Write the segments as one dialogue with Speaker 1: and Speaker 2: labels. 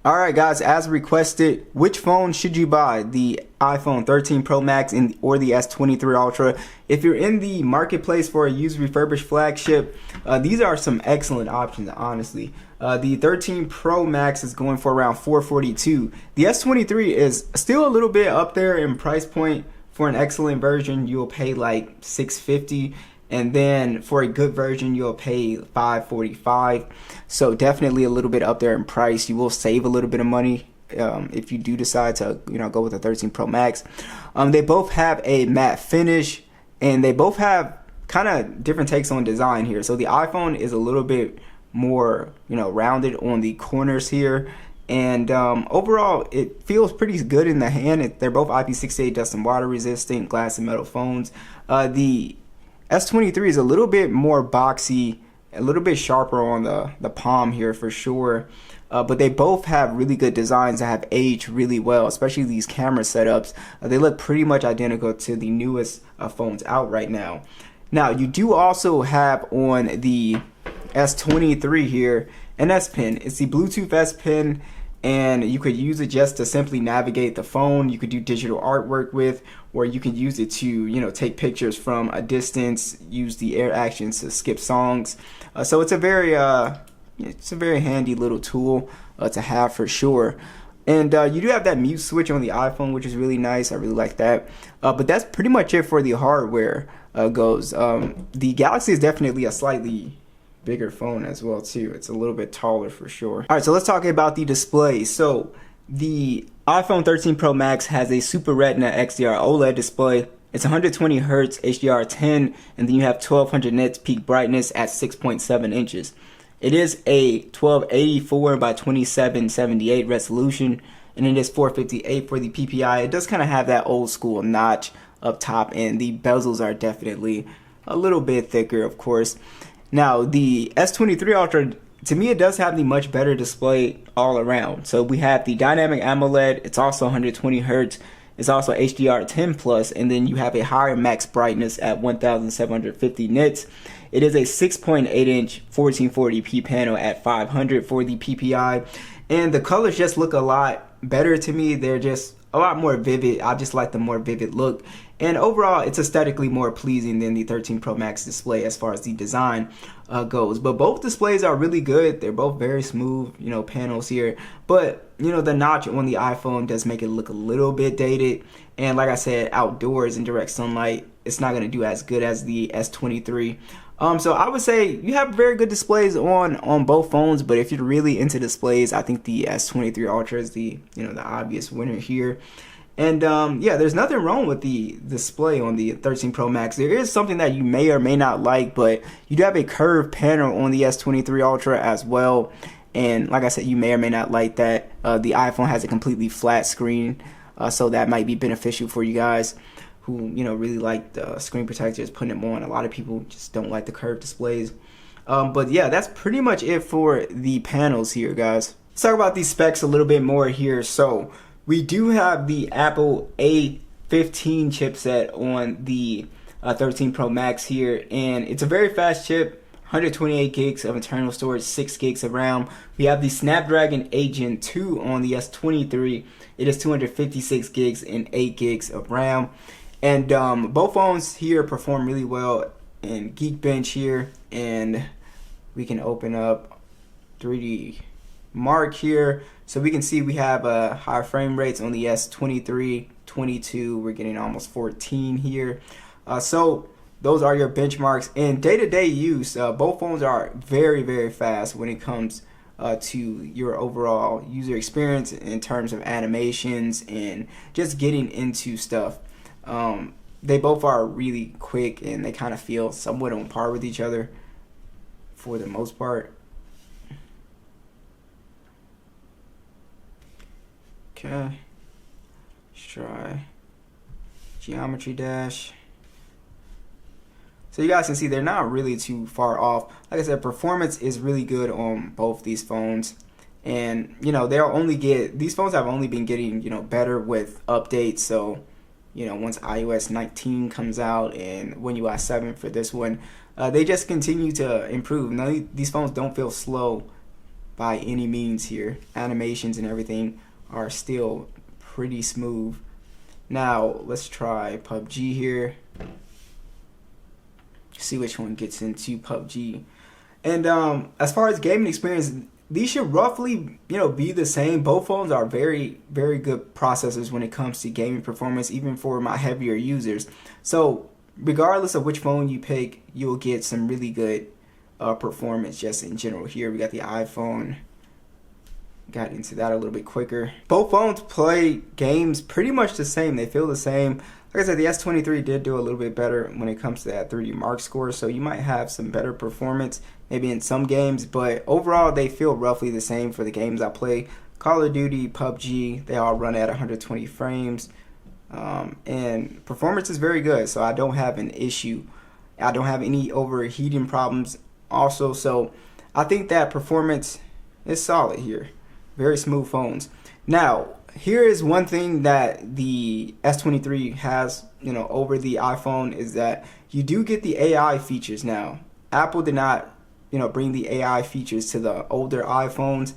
Speaker 1: Alright guys, as requested, which phone should you buy? The iPhone 13 Pro Max or the S23 Ultra? If you're in the marketplace for a used refurbished flagship, these are some excellent options, honestly. The 13 Pro Max is going for around $442. The S23 is still a little bit up there in price point. For an excellent version, you'll pay like $650. And then for a good version, you'll pay $545. So definitely a little bit up there in price. You will save a little bit of money if you do decide to go with the 13 Pro Max. They both have a matte finish, and they both have kind of different takes on design here. So the iPhone is a little bit more rounded on the corners here. And overall, it feels pretty good in the hand. They're both IP68 dust and water resistant glass and metal phones. The S23 is a little bit more boxy, a little bit sharper on the palm here for sure. But they both have really good designs that have aged really well, especially these camera setups. They look pretty much identical to the newest phones out right now. Now, you do also have on the S23 here an S Pen. It's the Bluetooth S Pen, and you could use it just to simply navigate the phone. You could do digital artwork with, or you can use it to take pictures from a distance, use the air actions to skip songs. So it's a very handy little tool to have for sure. And you do have that mute switch on the iPhone, which is really nice. I really like that. But that's pretty much it for the hardware goes. The Galaxy is definitely a slightly bigger phone as well too. It's a little bit taller for sure. All right, so let's talk about the display. So the iPhone 13 Pro Max has a Super Retina XDR OLED display. It's 120 Hz HDR10, and then you have 1200 nits peak brightness at 6.7 inches. It is a 1284 by 2778 resolution, and it is 458 for the PPI. It does kind of have that old school notch up top, and the bezels are definitely a little bit thicker, of course. Now, the S23 Ultra, to me, it does have the much better display all around. So we have the dynamic AMOLED. It's also 120 Hz. It's also HDR10 plus, and then you have a higher max brightness at 1750 nits. It is a 6.8-inch 1440p panel at 500 for the PPI, and the colors just look a lot better to me. They're just a lot more vivid. I just like the more vivid look, and overall it's aesthetically more pleasing than the 13 Pro Max display as far as the design goes. But both displays are really good. They're both very smooth panels here, but the notch on the iPhone does make it look a little bit dated, and like I said, outdoors in direct sunlight, it's not going to do as good as the S23. So I would say you have very good displays on both phones, but if you're really into displays, I think the S23 Ultra is the the obvious winner here. And yeah, there's nothing wrong with the display on the 13 Pro Max. There is something that you may or may not like, but you do have a curved panel on the S23 Ultra as well. And like I said, you may or may not like that. The iPhone has a completely flat screen, so that might be beneficial for you guys who really like the screen protectors, putting them on. A lot of people just don't like the curved displays. But yeah, that's pretty much it for the panels here, guys. Let's talk about these specs a little bit more here. So we do have the Apple A15 chipset on the 13 Pro Max here, and it's a very fast chip. 128 gigs of internal storage, 6 gigs of RAM. We have the Snapdragon 8 Gen 2 on the S23. It is 256 gigs and 8 gigs of RAM. And both phones here perform really well in Geekbench here. And we can open up 3D Mark here. So we can see we have higher frame rates on the S23, 22. We're getting almost 14 here. So those are your benchmarks. In day-to-day use, both phones are very, very fast when it comes to your overall user experience in terms of animations and just getting into stuff. They both are really quick, and they kind of feel somewhat on par with each other for the most part. Okay, let's try Geometry Dash. So you guys can see they're not really too far off. Like I said, performance is really good on both these phones. And these phones have only been getting better with updates. So once iOS 19 comes out and One UI 7 for this one, they just continue to improve. Now these phones don't feel slow by any means here. Animations and everything are still pretty smooth. Now let's try PUBG here. See which one gets into PUBG. And as far as gaming experience, these should roughly, be the same. Both phones are very, very good processors when it comes to gaming performance, even for my heavier users. So regardless of which phone you pick, you'll get some really good performance just in general. Here we got the iPhone. Got into that a little bit quicker. Both phones play games pretty much the same. They feel the same. Like I said, the S23 did do a little bit better when it comes to that 3D Mark score, so you might have some better performance maybe in some games, but overall they feel roughly the same for the games I play. Call of Duty, PUBG, they all run at 120 frames, and performance is very good, so I don't have an issue. I don't have any overheating problems also, so I think that performance is solid here. Very smooth phones. Now, here is one thing that the S23 has, over the iPhone, is that you do get the AI features now. Apple did not, bring the AI features to the older iPhones.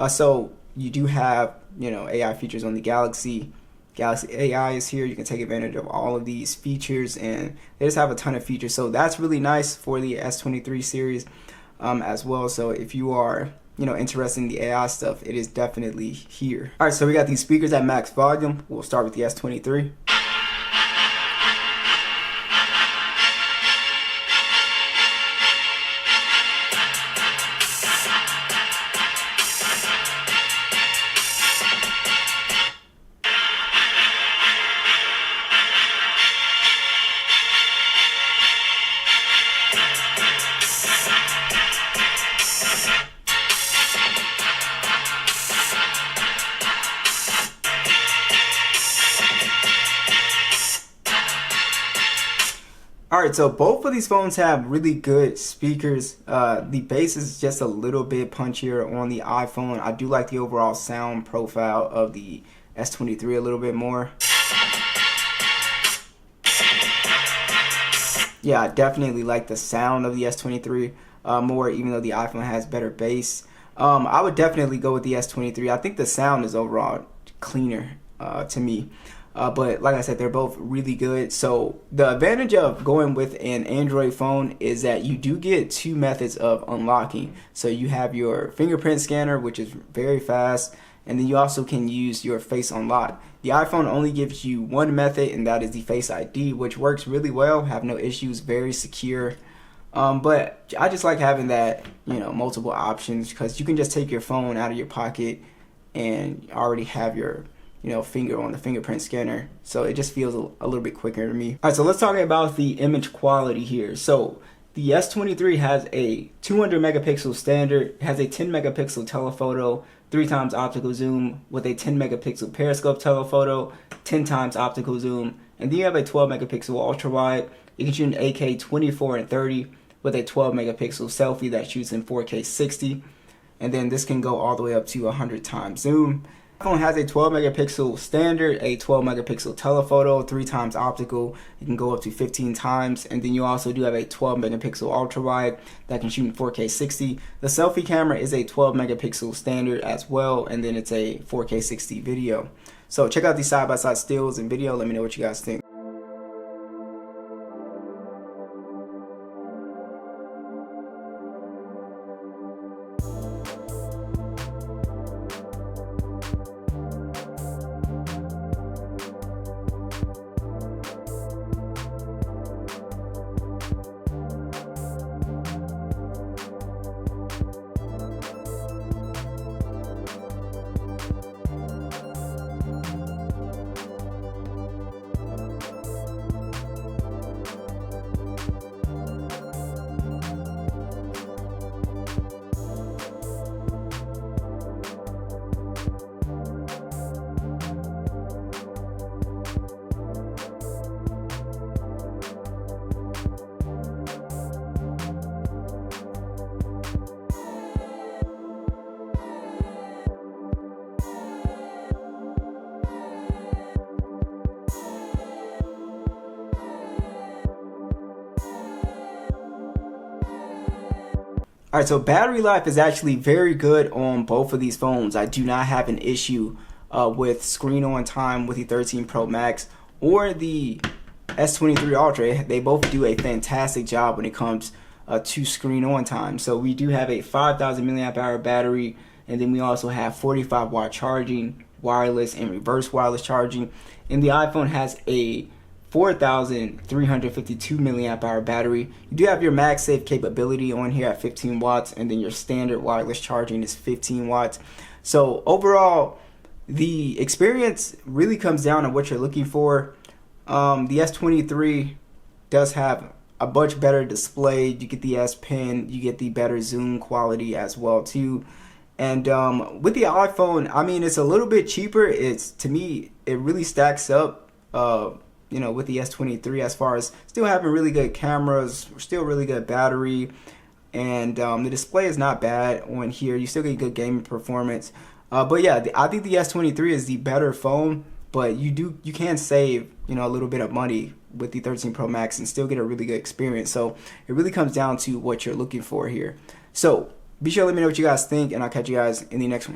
Speaker 1: So you do have, AI features on the Galaxy. Galaxy AI is here. You can take advantage of all of these features, and they just have a ton of features. So that's really nice for the S23 series as well. So if you are interested in the AI stuff, it is definitely here. All right, so we got these speakers at max volume. We'll start with the S23. Alright, so both of these phones have really good speakers. The bass is just a little bit punchier on the iPhone. I do like the overall sound profile of the S23 a little bit more. Yeah, I definitely like the sound of the S23 more, even though the iPhone has better bass. I would definitely go with the S23. I think the sound is overall cleaner to me. But like I said, they're both really good. So the advantage of going with an Android phone is that you do get two methods of unlocking. So you have your fingerprint scanner, which is very fast, and then you also can use your Face Unlock. The iPhone only gives you one method, and that is the Face ID, which works really well, have no issues, very secure. But I just like having that, multiple options, because you can just take your phone out of your pocket and already have your finger on the fingerprint scanner, so it just feels a little bit quicker to me. All right, so let's talk about the image quality here. So the S23 has a 200 megapixel standard, has a 10 megapixel telephoto, 3x optical zoom with a 10 megapixel periscope telephoto, 10 times optical zoom, and then you have a 12 megapixel ultra wide. You can shoot in 8K 24 and 30 with a 12 megapixel selfie that shoots in 4K 60, and then this can go all the way up to 100 times zoom. iPhone has a 12 megapixel standard, a 12 megapixel telephoto, 3x optical. It can go up to 15 times, and then you also do have a 12 megapixel ultra wide that can shoot in 4K 60. The selfie camera is a 12 megapixel standard as well, and then it's a 4K 60 video. So check out these side-by-side stills and video. Let me know what you guys think. All right, so battery life is actually very good on both of these phones. I do not have an issue with screen on time with the 13 Pro Max or the S23 Ultra. They both do a fantastic job when it comes to screen on time. So we do have a 5,000 milliamp hour battery, and then we also have 45-watt charging, wireless and reverse wireless charging. And the iPhone has a 4,352 milliamp hour battery. You do have your MagSafe capability on here at 15 watts, and then your standard wireless charging is 15 watts. So overall, the experience really comes down to what you're looking for. The S23 does have a much better display. You get the S Pen, you get the better zoom quality as well too. And with the iPhone, I mean, it's a little bit cheaper. It's, to me, it really stacks up you know, with the S23 as far as still having really good cameras, still really good battery, and the display is not bad on here. You still get good gaming performance. But yeah, I think the S23 is the better phone, but you can save, you know, a little bit of money with the 13 Pro Max and still get a really good experience. So it really comes down to what you're looking for here. So be sure to let me know what you guys think, and I'll catch you guys in the next one.